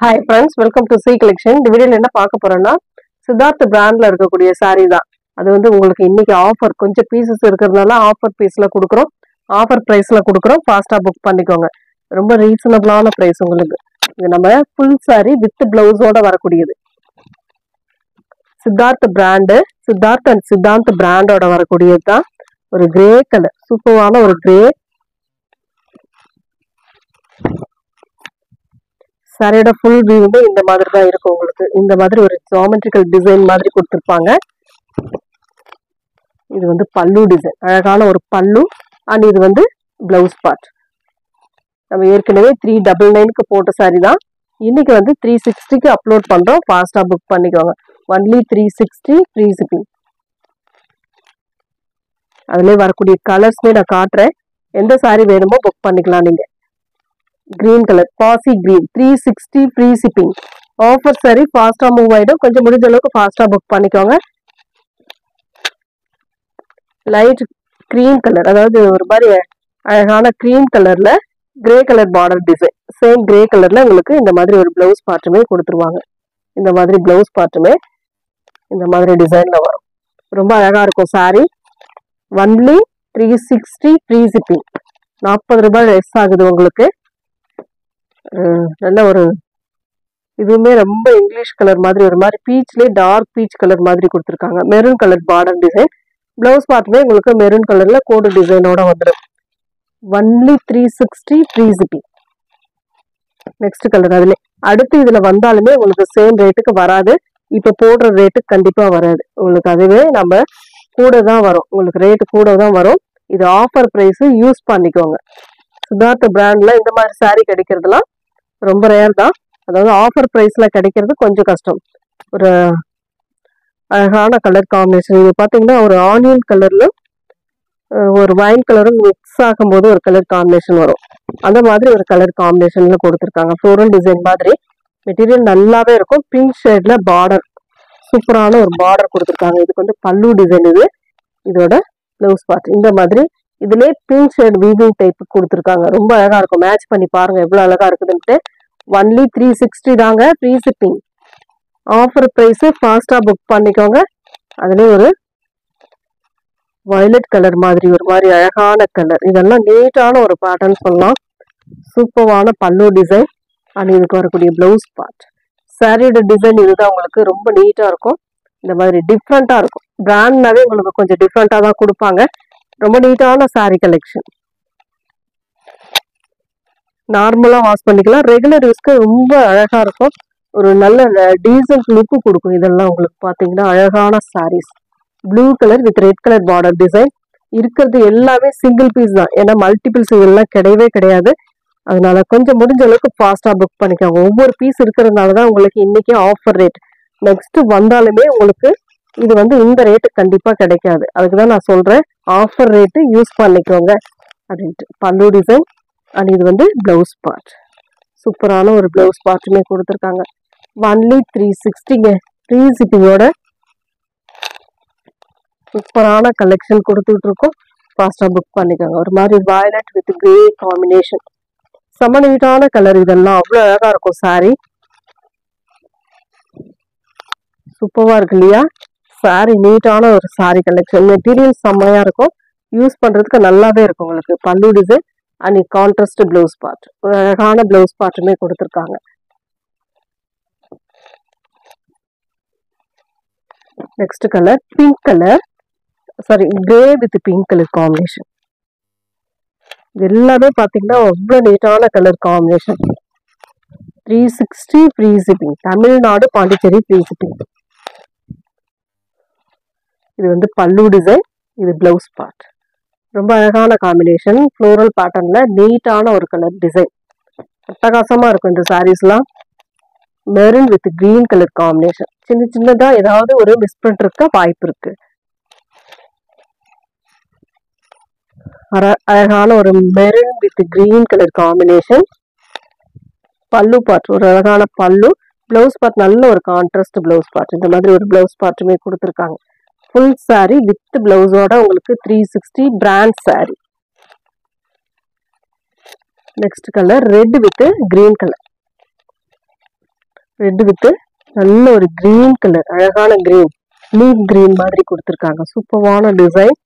Hi friends, welcome to C collection. இந்த வீடியோல என்ன பார்க்க போறோம்னா சித்தார்த் பிராண்ட்ல இருக்கக்கூடிய saree தான். அது வந்து உங்களுக்கு இன்னைக்கு ஆஃபர் கொஞ்சம் பீசஸ் இருக்கிறதுனால ஆஃபர் பீஸ்ல கொடுக்குறோம். ஆஃபர் பிரைஸ்ல கொடுக்குறோம். ஃபாஸ்டா புக் பண்ணிக்கோங்க. ரொம்ப ரீசனபிளான பிரைஸ் உங்களுக்கு. இது நம்ம ஃபுல் saree வித் பிளவுஸோட வரக்கூடியது. சித்தார்த் பிராண்ட், சித்தார்த் அண்ட் சித்தாந்த் பிராண்டோட வரக்கூடியது தான். ஒரு கிரே கலர், சூப்பரான ஒரு கிரே சாரியோட ஃபுல் வியூ வந்து இந்த மாதிரி தான் இருக்கும் உங்களுக்கு. இந்த மாதிரி ஒரு ஜியோமெட்ரிக்கல் டிசைன் மாதிரி கொடுத்துருப்பாங்க. இது வந்து பல்லு டிசைன், அழகான ஒரு பல்லு. அண்ட் இது வந்து பிளவுஸ் பார்ட். நம்ம ஏற்கனவே 399க்கு போட்ட சாரி தான். இன்னைக்கு வந்து 360க்கு அப்லோட் பண்றோம். ஃபாஸ்டா புக் பண்ணிக்கோங்க. Only 360 free shipping. அதுலேயே வரக்கூடிய கலர்ஸ்மே நான் காட்டுறேன். எந்த சாரி வேணுமோ புக் பண்ணிக்கலாம் நீங்க. கிரீன் கலர், பாசி கிரீன், 360 ஃப்ரீ ஷிப்பிங். ஆஃபர் சரி, ஃபாஸ்டா மூவ் ஆயிடும். கொஞ்சம் முடிஞ்ச அளவுக்கு ஃபாஸ்டா புக் பண்ணிக்கோங்க. லைட் கிரீம் கலர், அதாவது ஒரு மாதிரி அழகான கிரீம் கலர்ல grey colour border design. Same grey கலர்ல உங்களுக்கு இந்த மாதிரி ஒரு பிளவுஸ் பார்ட்டுமே கொடுத்துருவாங்க. இந்த மாதிரி பிளவுஸ் பார்ட்டுமே இந்த மாதிரி டிசைன்ல வரும். ரொம்ப அழகா இருக்கும் சாரி. Only 360 free shipping. 40 ரூபாய் லெஸ் ஆகுது உங்களுக்கு. நல்ல ஒரு இதுவுமே ரொம்ப இங்கிலீஷ் கலர் மாதிரி, ஒரு மாதிரி பீச்லேயே டார்க் பீச் கலர் மாதிரி கொடுத்துருக்காங்க. Maroon colour border design. Blouse பார்ட்டுமே உங்களுக்கு மெரூன் கலர்ல கோடு டிசைனோட வந்துடும். Only 360 free shipping. Next colour அதுல அடுத்து இதுல வந்தாலுமே உங்களுக்கு சேம் ரேட்டுக்கு வராது. இப்ப போடுற ரேட்டுக்கு கண்டிப்பா வராது உங்களுக்கு. அதுவே நம்ம கூட தான் வரும் உங்களுக்கு, ரேட்டு கூட தான் வரும். இது ஆஃபர் பிரைஸ், யூஸ் பண்ணிக்கோங்க. சித்தார்த் பிராண்ட்ல இந்த மாதிரி சாரி கிடைக்கிறதுலாம் ரொம்ப ரேர் தான். அதாவது ஆஃபர் பிரைஸ்ல கிடைக்கிறது கொஞ்சம் கஷ்டம். ஒரு அழகான கலர் காம்பினேஷன். இது பாத்தீங்கன்னா ஒரு ஆனியன் கலர்ல ஒரு வைன் கலரும் மிக்ஸ் ஆகும்போது ஒரு கலர் காம்பினேஷன் வரும். அந்த மாதிரி ஒரு கலர் காம்பினேஷன்ல கொடுத்துருக்காங்க. ஃப்ளோரல் டிசைன் மாதிரி. மெட்டீரியல் நல்லாவே இருக்கும். பிங்க் ஷேட்ல பார்டர், சூப்பரான ஒரு பார்டர் கொடுத்துருக்காங்க. இதுக்கு வந்து பல்லு டிசைன். இது இதோட பிளவுஸ் பார்ட் இந்த மாதிரி. இதுலயே பிங்க் ஷேட் வீவிங் டைப் கொடுத்துருக்காங்க. ரொம்ப அழகா இருக்கும். மேட்ச் பண்ணி பாருங்க எவ்வளவு அழகா இருக்குதுன்ட்டு. ஒன்லி 360 தாங்க ஃப்ரீ ஷிப்பிங். ஆஃபர் பிரைஸ், ஃபாஸ்டா புக் பண்ணிக்கோங்க. அதுலயே ஒரு வயலட் கலர் மாதிரி, ஒரு மாதிரி அழகான கலர். இதெல்லாம் நீட்டான ஒரு பேட்டர்ன் சொல்லலாம். சூப்பரான பல்லு டிசைன். அண்ட் இதுக்கு வரக்கூடிய பிளவுஸ் பார்ட். சாரியோட டிசைன் இதுதான் உங்களுக்கு. ரொம்ப நீட்டா இருக்கும். இந்த மாதிரி டிஃப்ரெண்டா இருக்கும். பிராண்ட்னாவே உங்களுக்கு கொஞ்சம் டிஃப்ரெண்டா தான் கொடுப்பாங்க. ரொம்ப நீட்டான சாரி கலெக்ஷன். நார்மலா வாஷ் பண்ணிக்கலாம். ரெகுலர் யூஸ்க்கு ரொம்ப அழகா இருக்கும். ஒரு நல்ல டீசன்ட் லுக்கு கொடுக்கும். இதெல்லாம் உங்களுக்கு பாத்தீங்கன்னா அழகான saris. Blue colour with red colour border design. இருக்கிறது எல்லாமே சிங்கிள் பீஸ் தான். ஏன்னா மல்டிபிள்ஸ் இதெல்லாம் கிடையவே கிடையாது. அதனால கொஞ்சம் முடிஞ்ச அளவுக்கு ஃபாஸ்டா புக் பண்ணிக்கோங்க. ஒவ்வொரு பீஸ் இருக்கிறதுனால தான் உங்களுக்கு இன்னைக்கு ஆஃபர் ரேட். நெக்ஸ்ட் வந்தாலுமே உங்களுக்கு இது வந்து இந்த ரேட்டு கண்டிப்பா கிடைக்காது. அதுக்குதான் நான் சொல்றேன், ஆஃபர் ரேட்டு யூஸ் பண்ணிக்கோங்க அப்படின்ட்டு. பல்லு டிசைன். அண்ட் இது வந்து பிளவுஸ் பார்ட். சூப்பரான ஒரு பிளவுஸ் பார்ட்டுமே கொடுத்துருக்காங்க. ஒன்லி 360ங்க ஃப்ரீ ஷிப்பிங்கோட சூப்பரான கலெக்ஷன் கொடுத்துட்டு இருக்கோம். ஃபாஸ்டா புக் பண்ணிக்கோங்க. ஒரு மாதிரி வயலட் வித் கிரே காம்பினேஷன். செம நீட்டான கலர். இதெல்லாம் அவ்வளவு அழகா இருக்கும் சாரி. சூப்பரா இருக்கு இல்லையா? சாரி நீட்டான ஒரு சாரி கலெக்ஷன். மெட்டீரியல் செம்மையா இருக்கும். யூஸ் பண்றதுக்கு நல்லாவே இருக்கும் உங்களுக்கு. பல்லு design and contrast blouse part. ஒரு அழகான பிளவுஸ் பார்ட்டுமே கொடுத்துருக்காங்க. Next colour pink colour, sorry grey with pink colour combination. இது எல்லாமே பாத்தீங்கன்னா அவ்வளவு நீட்டான colour combination. 360 free shipping. Tamil Nadu, Pondicherry free shipping. இது வந்து பல்லு டிசைன். இது பிளவுஸ் பார்ட். ரொம்ப அழகான காம்பினேஷன். ஃப்ளோரல் பேட்டர்ன்ல நீட்டான ஒரு கலர் டிசைன். அட்டகாசமா இருக்கும் இந்த சாரீஸ்லாம். Maroon with green colour combination. சின்ன சின்னதா ஏதாவது ஒரு மிஸ்பிரிண்ட் இருக்க வாய்ப்பு இருக்கு. அழகான ஒரு maroon with green colour combination. பல்லு பார்ட் ஒரு அழகான பல்லு. பிளவுஸ் பார்ட் நல்ல ஒரு கான்ட்ராஸ்ட் பிளவுஸ் பார்ட். இந்த மாதிரி ஒரு பிளவுஸ் பார்ட்டுமே கொடுத்துருக்காங்க. ஃபுல் சாரி வித் பிளவுஸோட உங்களுக்கு 360 brand sorry. Next colour red with green colour. Red with நல்ல ஒரு கிரீன் கலர், அழகான கிரீன், லீப் கிரீன் மாதிரி கொடுத்துருக்காங்க. சூப்பரான டிசைன்.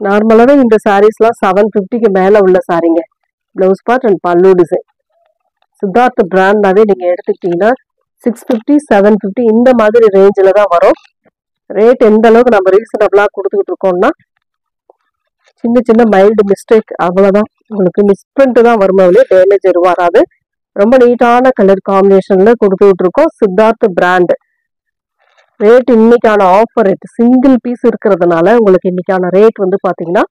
நார்மலாவே இந்த சாரீஸ்லாம் 750க்கு மேல உள்ள சாரீங்க. பிளவுஸ் பார்ட் அண்ட் பல்லு டிசைன். சித்தார்த் பிராண்டாவே நீங்க எடுத்துக்கிட்டீங்கன்னா 650 750 இந்த மாதிரி ரேஞ்சில் தான் வரும். ரேட் எந்த அளவுக்கு நம்ம ரீசனபிளா கொடுத்துக்கிட்டு இருக்கோம்னா, சின்ன சின்ன மைல்டு மிஸ்டேக் அவ்வளவுதான், உங்களுக்கு மிஸ்பிரிண்ட் தான் வருமா, டேமேஜ் எதுவும் வராது. ரொம்ப நீட்டான கலர் காம்பினேஷன்ல கொடுத்துக்கிட்டு இருக்கோம். சித்தார்த் பிராண்ட். ரேட் இன்னைக்கான ஆஃபர் ரேட், சிங்கிள் பீஸ் இருக்கிறதுனால உங்களுக்கு இன்னைக்கான ரேட் வந்து பாத்தீங்கன்னா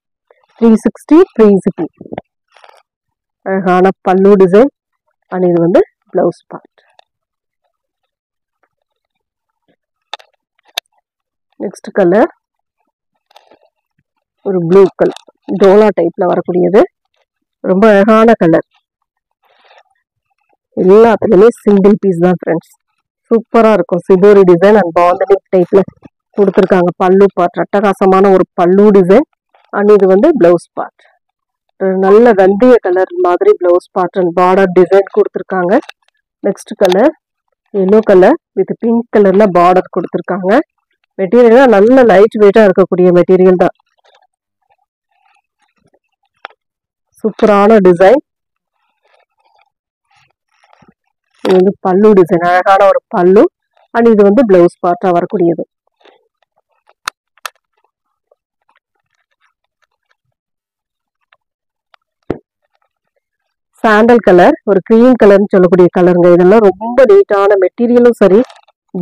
360 360. அழகான பல்லு டிசைன் அண்ட் இது வந்து பிளவுஸ் பார்ட். நெக்ஸ்ட் கலர் ஒரு ப்ளூ கலர், டோலா டைப்ல வரக்கூடியது. ரொம்ப அழகான கலர். எல்லாத்துலயுமே சிங்கிள் பீஸ் தான் ஃப்ரெண்ட்ஸ். சூப்பரா இருக்கும். சிபோரி டிசைன் அண்ட் பாந்தனி டைப்ல கொடுத்துருக்காங்க. பல்லு பார்ட் அட்டகாசமான ஒரு பல்லு டிசைன் அண்ட் இது வந்து பிளவுஸ் பார்ட். நல்ல வெந்தய கலர் மாதிரி blouse part and border design கொடுத்துருக்காங்க. Next colour yellow colour with pink கலர்ல பார்டர் கொடுத்துருக்காங்க. மெட்டீரியல் நல்ல லைட் வெயிட்டா இருக்கக்கூடிய மெட்டீரியல் தான். சூப்பரான டிசைன். இது வந்து பல்லு டிசைன், அழகான ஒரு பல்லு அண்ட் இது வந்து பிளவுஸ் பார்ட்டா வரக்கூடியது. சாண்டல் கலர், ஒரு கிரீம் கலர்னு சொல்லக்கூடிய கலருங்க. இதெல்லாம் ரொம்ப நீட்டான மெட்டீரியலும் சரி,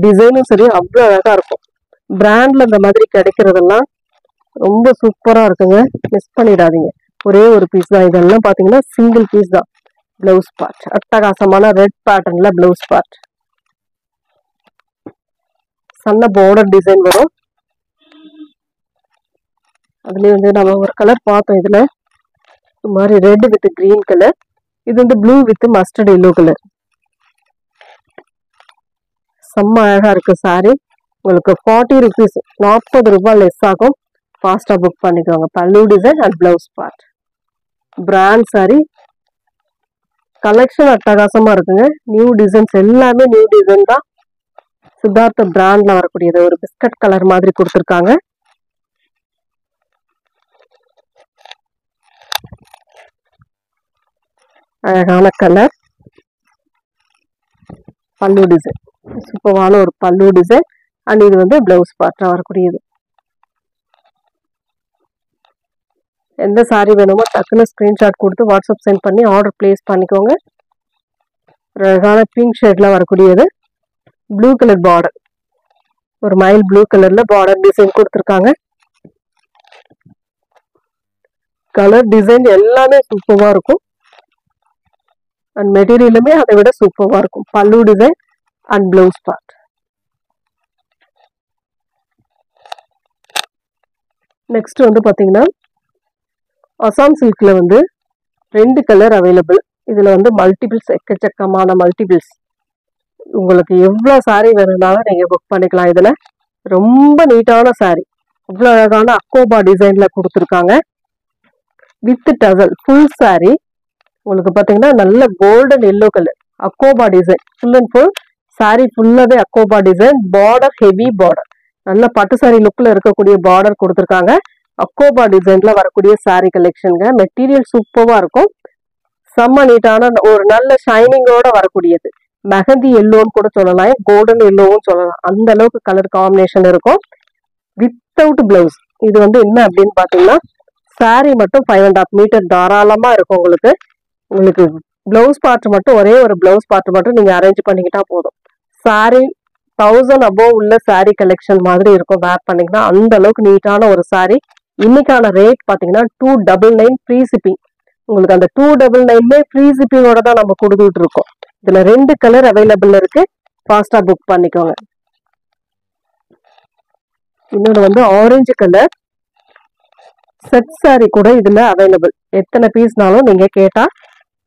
டிசைனும் சரி, அவ்வளோ அழகா இருக்கும். பிராண்ட்ல இந்த மாதிரி கிடைக்கிறதெல்லாம் ரொம்ப சூப்பரா இருக்குங்க. மிஸ் பண்ணிடாதீங்க. ஒரே ஒரு பீஸ் தான். இதெல்லாம் பாத்தீங்கன்னா சிங்கிள் பீஸ் தான். பிளவுஸ் பார்ட் அட்டகாசமான ரெட் பேட்டர்ன்ல பிளவுஸ் பார்ட். சன்ன பார்டர் டிசைன் வரும். அதுலயே வந்து நம்ம ஒரு கலர் பார்த்தோம். இதுல இந்த மாதிரி ரெட் வித் கிரீன் கலர், இது வந்து blue with mustard yellow colour. செம்ம அழகா இருக்கு சாரி. உங்களுக்கு 40 rupees, 40 ரூபாய் லெஸ் ஆகும். ஃபாஸ்டா புக் பண்ணிக்கோங்க. பல்லு design and blouse part. Brand sorry. Collection அட்டகாசமா இருக்குங்க. நியூ டிசைன்ஸ் எல்லாமே நியூ டிசைன் தான். சித்தார்த்த பிராண்ட்ல வரக்கூடியது. ஒரு பிஸ்கட் கலர் மாதிரி கொடுத்துருக்காங்க. அழகான கலர். பல்லு டிசைன் சூப்பரான ஒரு பல்லு டிசைன் அண்ட் இது வந்து பிளவுஸ் பார்ட்டா வரக்கூடியது. எந்த சாரி வேணுமோ டக்குன்னு ஸ்கிரீன்ஷாட் கொடுத்து வாட்ஸ்அப் சென்ட் பண்ணி ஆர்டர் பிளேஸ் பண்ணிக்கோங்க. அழகான பிங்க் ஷேட்ல வரக்கூடியது. ப்ளூ கலர் பார்டர், ஒரு மைல் ப்ளூ கலர்ல பார்டர் டிசைன் கொடுத்துருக்காங்க. கலர் டிசைன் எல்லாமே சூப்பரா இருக்கும் அண்ட் மெட்டீரியலுமே அதை விட சூப்பரா இருக்கும். பல்லு design and blouse part. Next வந்து பாத்தீங்கன்னா அசாம் சில்க்ல வந்து 2 கலர் அவைலபிள். இதுல வந்து மல்டிபிள்ஸ், எக்கச்சக்கமான மல்டிபிள்ஸ். உங்களுக்கு எவ்வளவு சாரி வேணும்னாலும் நீங்க புக் பண்ணிக்கலாம். இதுல ரொம்ப நீட்டான சாரி, அவ்வளவு அழகான அக்கோபா டிசைன்ல கொடுத்துருக்காங்க. With tassel full sari. உங்களுக்கு பாத்தீங்கன்னா நல்ல கோல்டன் எல்லோ கலர் அக்கோபா டிசைன். ஃபுல் அண்ட் ஃபுல் சாரி ஃபுல்லாவே அக்கோபா டிசைன். பார்டர் ஹெவி பார்டர், நல்ல பட்டு சாரி லுக்ல இருக்கக்கூடிய பார்டர் கொடுத்துருக்காங்க. அக்கோபா டிசைன்ல வரக்கூடிய சாரி கலெக்ஷனுங்க. மெட்டீரியல் சூப்பரா இருக்கும். செம்ம நீட்டான ஒரு நல்ல ஷைனிங்கோட வரக்கூடியது. மெஹந்தி எல்லோன்னு கூட சொல்லலாம், கோல்டன் எல்லோவும் சொல்லலாம். அந்த அளவுக்கு கலர் காம்பினேஷன் இருக்கும். Without blouse. இது வந்து என்ன அப்படின்னு பாத்தீங்கன்னா சாரி மட்டும் 5.5 மீட்டர் தாராளமா இருக்கும். உங்களுக்கு பிளவுஸ் பார்ட் மட்டும், ஒரே ஒரு பிளவுஸ் பார்ட் மட்டும் நீங்க அரேஞ்ச் பண்ணிக்கிட்டா போதும். சாரி 1000 above உள்ள சாரி கலெக்ஷன் மாதிரி இருக்கும். வேர் பண்ணிங்கன்னா அந்த அளவுக்கு நீட்டான ஒரு சாரி. இன்னைக்கான ரேட் பாத்தீங்கன்னா 299 ஃப்ரீ ஷிப்பிங். உங்களுக்கு அந்த 299 ஃப்ரீ ஷிப்பிங்கோட தான் நம்ம கொடுத்துட்டு இருக்கோம். இதுல 2 கலர் அவைலபிள் இருக்கு. ஃபாஸ்டா புக் பண்ணிக்கோங்க. இன்னொன்று வந்து ஆரஞ்சு கலர் செட் சாரி கூட இதுல அவைலபிள். எத்தனை பீஸ்னாலும் நீங்க கேட்டா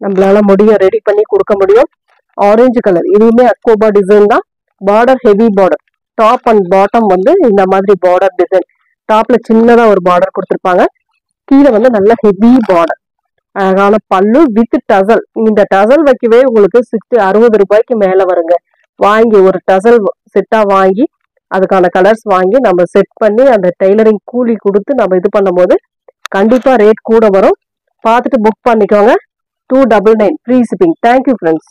நம்மளால முடியும், ரெடி பண்ணி கொடுக்க முடியும். ஆரஞ்சு கலர், இதுவுமே அக்கோபா டிசைன் தான். Border heavy border. Top and bottom வந்து இந்த மாதிரி பார்டர் டிசைன். டாப்ல சின்னதா ஒரு பார்டர் கொடுத்துருப்பாங்க, கீழே வந்து நல்ல ஹெவி பார்டர். அழகான பல்லு வித் டசல். இந்த டசல் வைக்கவே உங்களுக்கு 60 ரூபாய்க்கு மேல வருங்க. வாங்கி ஒரு டசல் செட்டா வாங்கி அதுக்கான கலர்ஸ் வாங்கி நம்ம செட் பண்ணி அந்த டெய்லரிங் கூலி கொடுத்து நம்ம இது பண்ணும்போது கண்டிப்பா ரேட் கூட வரும். பார்த்துட்டு புக் பண்ணிக்கோங்க. 299 ஃப்ரீ ஷிப்பிங். Thank you friends.